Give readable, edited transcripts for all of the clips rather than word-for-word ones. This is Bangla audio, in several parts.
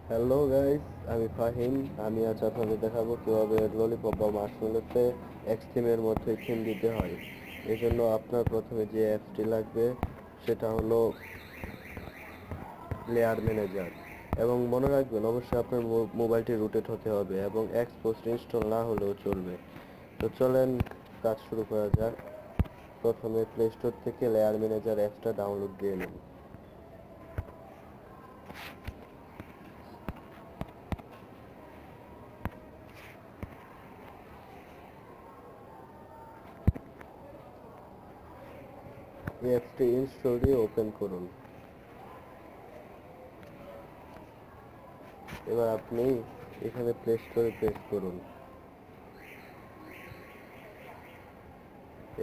হ্যালো গাইস, আমি ফাহিম। আমি আজ আপনাদের দেখাবো কিভাবে ললিপপ বা মার্শমেলোতে এক্স থিমের মধ্যে থিম দিতে হয়। এই জন্য আপনার প্রথমে যে অ্যাপসটি লাগবে সেটা হলো লেয়ার ম্যানেজার। এবং মনে রাখবেন অবশ্যই আপনার মোবাইলটি রুটেড হতে হবে এবং এক্সপোস্ট ইনস্টল না হলেও চলবে। তো চলেন কাজ শুরু করা যাক। প্রথমে প্লে স্টোর থেকে লেয়ার ম্যানেজার অ্যাপসটা ডাউনলোড দিয়ে নিন। এই অ্যাপসটি ইনস্টল দিয়ে ওপেন করুন। এবার আপনি এখানে প্লে স্টোরে প্রেস করুন।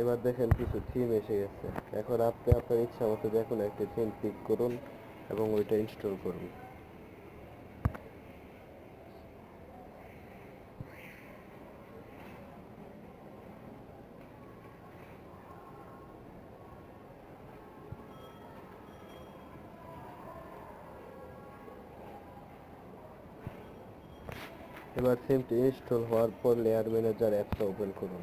এবার দেখেন কিছু থিম এসে গেছে। এখন আপনি আপনার ইচ্ছা মতো দেখুন একটি থিম পিক করুন এবং ওইটা ইনস্টল করুন। এবার থিমটি ইনস্টল হওয়ার পর লেয়ার ম্যানেজার অ্যাপটা ওপেন করুন।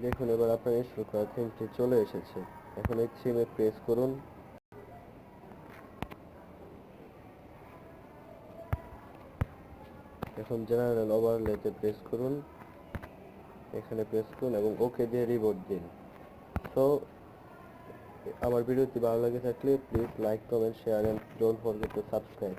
দেখুন এবার আপনার ইনস্টল করা থিমটি চলে এসেছে। এখন এই থিমে প্রেস করুন। এখন জেনারেল ওভারলেতে প্রেস করুন, এখানে প্রেস করুন এবং ওকে দিয়ে রিবোট দিন। সো আমার ভিডিওটি ভালো লাগে থাকলে please like, comment, share and don't forget to subscribe.